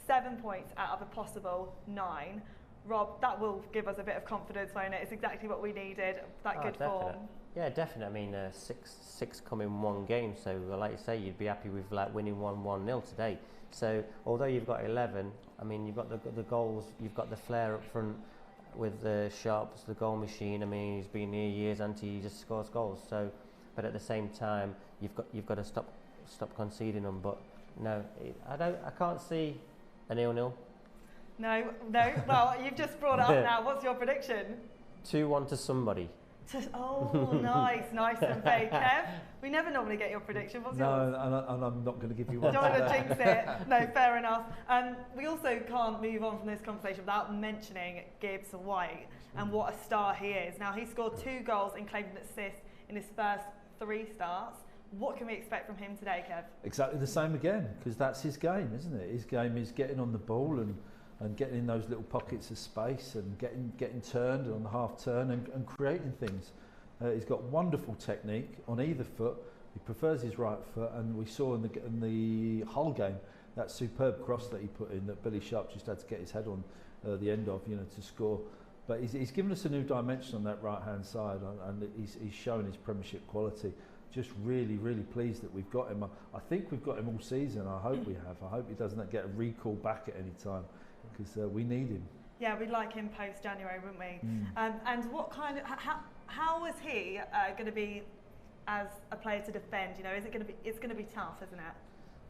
7 points out of a possible 9. Rob, that will give us a bit of confidence, won't it? It's exactly what we needed, that good form. Yeah, definitely. I mean, six come in 1 game, so like you say, you'd be happy with like winning 1-0 today. So although you've got 11, I mean, you've got the goals, you've got the flair up front with the Sharps, the goal machine. I mean, he's been here years and he just scores goals. So, but at the same time, you've got to stop conceding them. But no, I can't see a 0-0. No. Well, you've just brought it up now. What's your prediction? 2-1 to somebody. Oh, nice and vague. Kev, we never normally get your prediction. What's yours? No, and I'm not going to give you one. Don't want to jinx it. No, fair enough. We also can't move on from this conversation without mentioning Gibbs White and what a star he is. Now, he scored 2 goals and claimed an assist in his first 3 starts. What can we expect from him today, Kev? Exactly the same again, because that's his game, isn't it? His game is getting on the ball and getting in those little pockets of space and getting turned on the half turn and creating things. He's got wonderful technique on either foot. He prefers his right foot, and we saw in the Hull game that superb cross that he put in that Billy Sharp just had to get his head on the end of, you know, to score. But he's given us a new dimension on that right-hand side, and he's shown his Premiership quality. Just really, really pleased that we've got him. I think we've got him all season. I hope we have. I hope he doesn't get a recall back at any time, because we need him. Yeah, we'd like him post-January, wouldn't we? And what kind of, how is he going to be as a player to defend? You know, is it going to be? It's going to be tough, isn't it?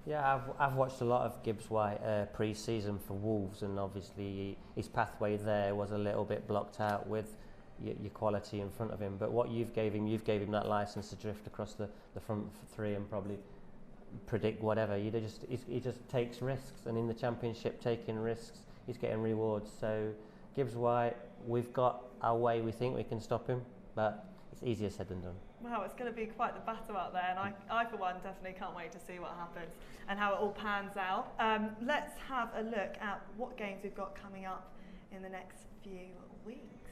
Yeah, I've watched a lot of Gibbs White pre-season for Wolves, and obviously his pathway there was a little bit blocked out with your quality in front of him. But what you've gave him that license to drift across the front three and probably predict whatever. He just takes risks, and in the Championship, taking risks, he's getting rewards. So Gibbs White, we've got our way. We think we can stop him, but it's easier said than done. Wow, it's going to be quite the battle out there, and I for one definitely can't wait to see what happens and how it all pans out. Let's have a look at what games we've got coming up in the next few weeks.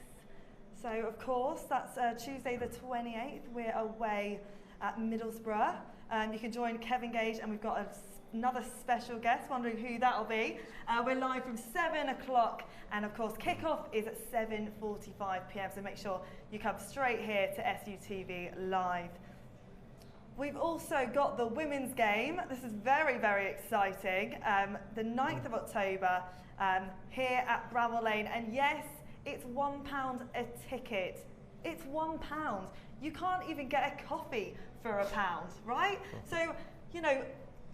So of course that's Tuesday the 28th, we're away at Middlesbrough. You can join Kevin Gage, and we've got another special guest, wondering who that'll be. We're live from 7 o'clock, and of course kickoff is at 7:45 p.m, so make sure you come straight here to SUTV Live. We've also got the women's game. This is very, very exciting. The 9th of October here at Bramall Lane, and yes, it's £1 a ticket. It's £1. You can't even get a coffee for £1, right? So, you know,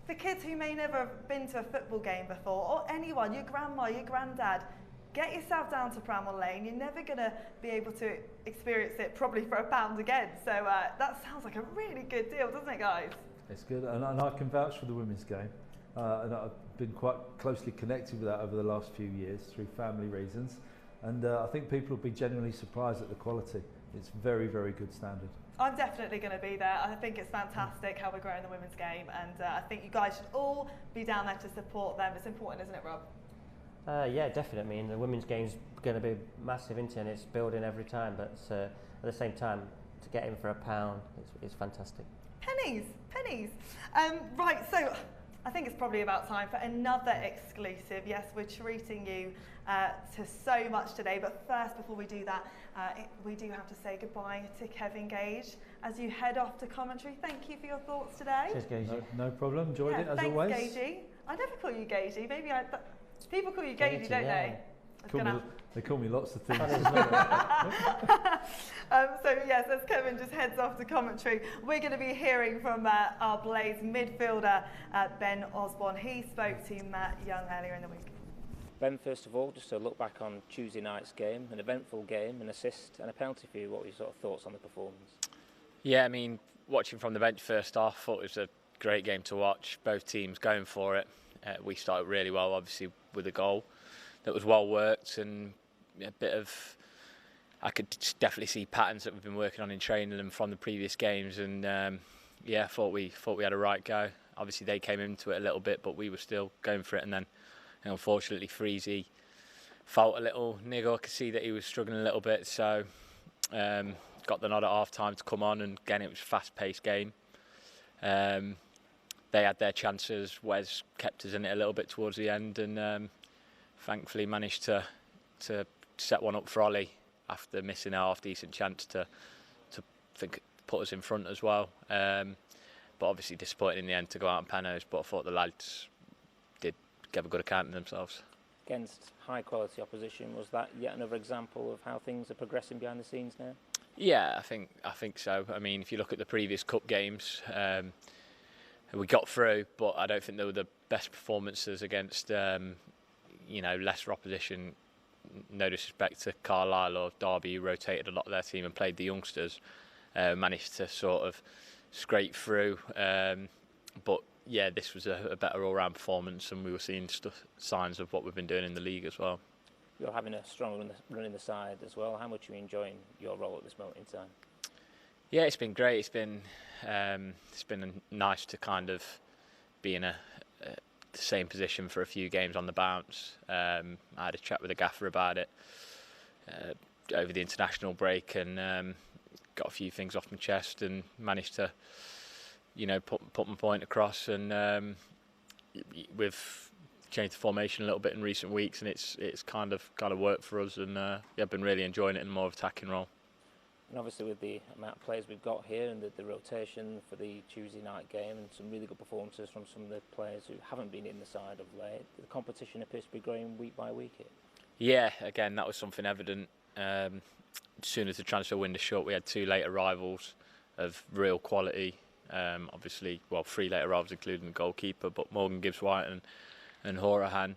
for kids who may never have been to a football game before, or anyone, your grandma, your granddad, get yourself down to Bramall Lane. You're never going to be able to experience it probably for £1 again. So that sounds like a really good deal, doesn't it, guys? It's good, and I can vouch for the women's game. And I've been quite closely connected with that over the last few years through family reasons. And I think people will be genuinely surprised at the quality. It's very, very good standard. I'm definitely going to be there. I think it's fantastic how we're growing the women's game, and I think you guys should all be down there to support them. It's important, isn't it, Rob? Yeah, definitely. I mean, the women's game's going to be massive, isn't it? And it's building every time, but at the same time, to get in for £1, it's fantastic. Pennies. Right, so I think it's probably about time for another exclusive. Yes, we're treating you to so much today, but first, before we do that, we do have to say goodbye to Kevin Gage as you head off to commentary. Thank you for your thoughts today. Cheers, Gagey. No problem. Enjoyed it as always. Thanks, Gagey. I never call you Gagey. Maybe people call you Gagey, don't they? They call me lots of things. So yes, as Kevin just heads off to commentary, we're going to be hearing from our Blaze midfielder, Ben Osborn. He spoke to Matt Young earlier in the week. Ben, first of all, just to look back on Tuesday night's game, an eventful game, an assist and a penalty for you. What were your sort of thoughts on the performance? Yeah, I mean, watching from the bench first half, thought it was a great game to watch. Both teams going for it. We started really well, obviously, with a goal that was well worked and a bit of. I could definitely see patterns that we've been working on in training and from the previous games, and yeah, thought we had a right go. Obviously, they came into it a little bit, but we were still going for it, and then. And unfortunately, Freezy felt a little niggle. I could see that he was struggling a little bit, so got the nod at half time to come on, and again it was a fast-paced game. They had their chances. Wes kept us in it a little bit towards the end, and thankfully managed to set one up for Ollie after missing a half-decent chance to put us in front as well. But obviously disappointing in the end to go out on penalties. But I thought the lads did give a good account of themselves. Against high-quality opposition, was that yet another example of how things are progressing behind the scenes now? Yeah, I think so. I mean, if you look at the previous cup games, we got through, but I don't think they were the best performances against lesser opposition. No disrespect to Carlisle or Derby, who rotated a lot of their team and played the youngsters, managed to sort of scrape through. But yeah, this was a better all-round performance, and we were seeing signs of what we've been doing in the league as well. You're having a strong run in the side as well. How much are you enjoying your role at this moment in time? Yeah, it's been great. It's been nice to kind of be in the same position for a few games on the bounce. I had a chat with the gaffer about it over the international break, and got a few things off my chest and managed to, put my point across. And with changed the formation a little bit in recent weeks, and it's kind of worked for us, and I've been really enjoying it in a more attacking role. And obviously with the amount of players we've got here and the rotation for the Tuesday night game and some really good performances from some of the players who haven't been in the side of late, the competition appears to be growing week by week here. Yeah, again, that was something evident. As soon as the transfer window shut, we had 2 late arrivals of real quality. Obviously, well, 3 late arrivals including the goalkeeper, but Morgan Gibbs-White and Horahan.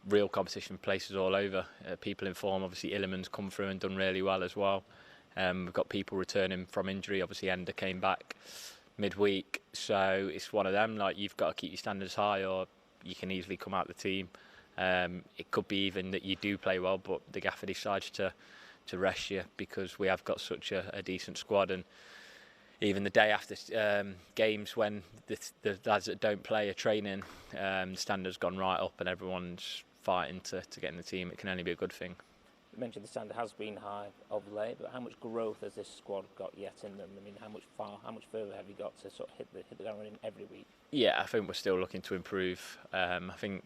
Real competition places all over. People in form, obviously Illiman's come through and done really well as well. We've got people returning from injury. Obviously Ender came back midweek, so it's one of them, like, you've got to keep your standards high or you can easily come out of the team. It could be even that you do play well, but the gaffer decides to rest you because we have got such a decent squad. And even the day after games when the lads that don't play are training, the standard's gone right up and everyone's fighting to get in the team. It can only be a good thing. You mentioned the standard has been high of late, but how much growth has this squad got yet in them? I mean, how much further have you got to sort of hit the ground running every week? Yeah, I think we're still looking to improve. I think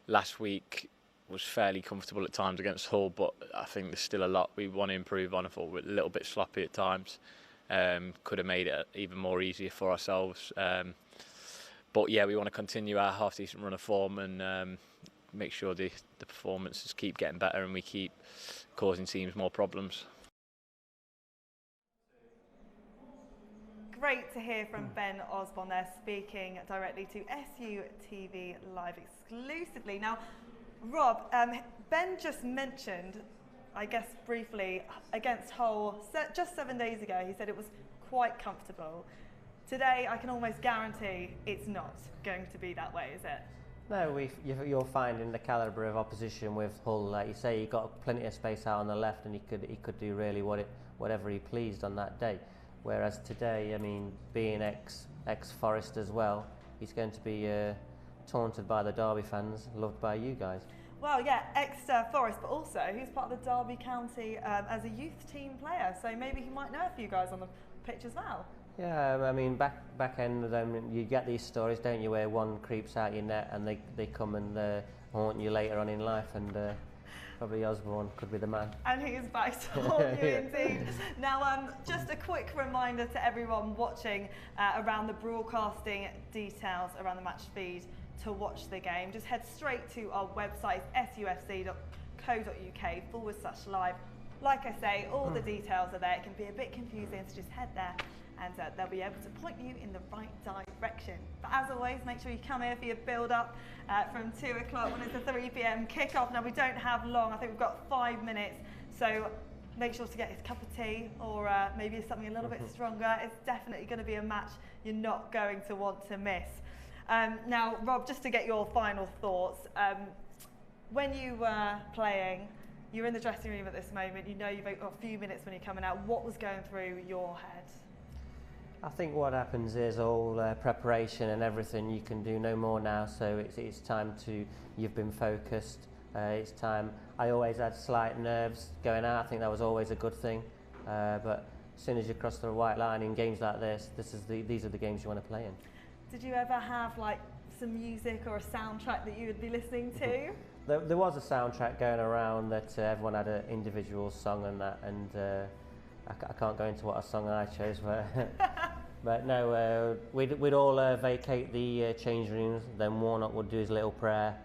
last week was fairly comfortable at times against Hull, but I think there's still a lot we want to improve on. I thought we're a little bit sloppy at times. Could have made it even more easier for ourselves. But yeah, we want to continue our half-decent run of form and make sure the performances keep getting better and we keep causing teams more problems. Great to hear from Ben Osborn there, speaking directly to SUTV Live exclusively. Now, Rob, Ben just mentioned, I guess briefly, against Hull just 7 days ago, he said it was quite comfortable. Today, I can almost guarantee it's not going to be that way, is it? No, you're finding the calibre of opposition with Hull. Like you say, he got plenty of space out on the left, and he could do really whatever he pleased on that day. Whereas today, I mean, being ex-Forest as well, he's going to be taunted by the Derby fans, loved by you guys. Well, yeah, ex-Forest, but also he's part of the Derby County as a youth team player, so maybe he might know a few guys on the pitch as well. Yeah, I mean, back end, you get these stories, don't you, where one creeps out your net and they come and haunt you later on in life, and probably Osborn could be the man. And he is back to haunt you indeed. Now, just a quick reminder to everyone watching around the broadcasting details around the match feed to watch the game. Just head straight to our website, sufc.co.uk/live. Like I say, all the details are there. It can be a bit confusing, so just head there and they'll be able to point you in the right direction. But as always, make sure you come here for your build-up from 2 o'clock when it's a 3 p.m. kick-off. Now, we don't have long. I think we've got 5 minutes, so make sure to get his cup of tea or maybe something a little bit stronger. It's definitely going to be a match you're not going to want to miss. Now, Rob, just to get your final thoughts, when you were playing, you're in the dressing room at this moment, you know you've got a few minutes when you're coming out. What was going through your head? I think what happens is all preparation and everything, you can do no more now, so it's time to, you've been focused, it's time. I always had slight nerves going out, I think that was always a good thing, but as soon as you cross the white line in games like this, these are the games you want to play in. Did you ever have like some music or a soundtrack that you would be listening to? There was a soundtrack going around that everyone had an individual song and that, and I can't go into what a song I chose, but no, we'd all vacate the change rooms, then Warnock would do his little prayer,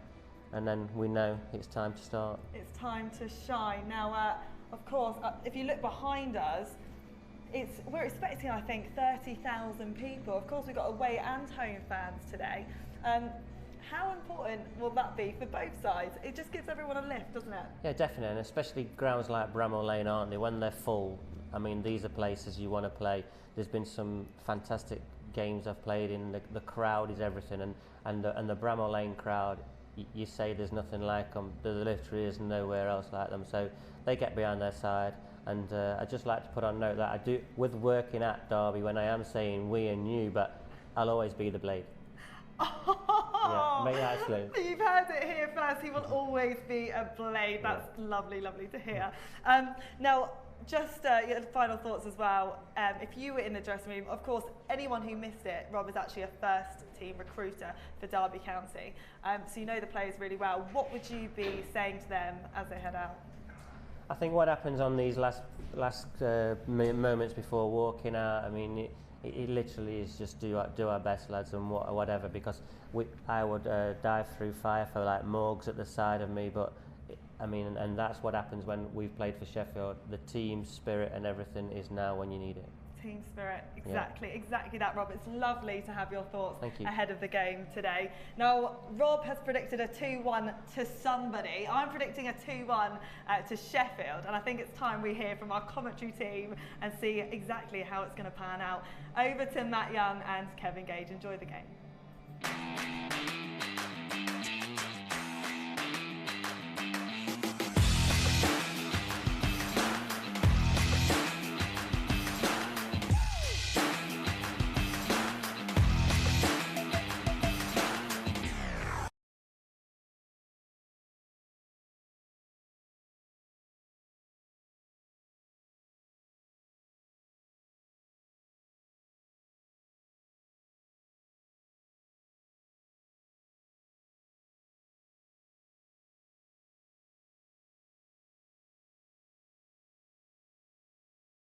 and then we know it's time to start. It's time to shine. Now, of course, if you look behind us, we're expecting, I think, 30,000 people. Of course, we've got away and home fans today. How important will that be for both sides? It just gives everyone a lift, doesn't it? Yeah, definitely, and especially grounds like Bramall Lane, aren't they? When they're full, I mean, these are places you want to play. There's been some fantastic games I've played in. The crowd is everything, and the Bramall Lane crowd, you say there's nothing like them. There literally is nowhere else like them. So they get behind their side. And I'd just like to put on note that I do, with working at Derby, when I am saying we and you, but I'll always be the Blade. Yeah, make that clear. You've heard it here first. He will always be a Blade. That's lovely, lovely to hear. Now, just your final thoughts as well. If you were in the dressing room, of course, anyone who missed it, Rob is actually a first-team recruiter for Derby County, so you know the players really well. What would you be saying to them as they head out? I think what happens on these last moments before walking out, I mean, it literally is just do our best, lads, and whatever, because I would dive through fire for like morgues at the side of me, but I mean, and that's what happens when we've played for Sheffield. The team spirit and everything is now when you need it. Team spirit, exactly that, Rob. It's lovely to have your thoughts ahead of the game today. Now, Rob has predicted a 2-1 to somebody. I'm predicting a 2-1 to Sheffield, and I think it's time we hear from our commentary team and see exactly how it's going to pan out. Over to Matt Young and Kevin Gage. Enjoy the game.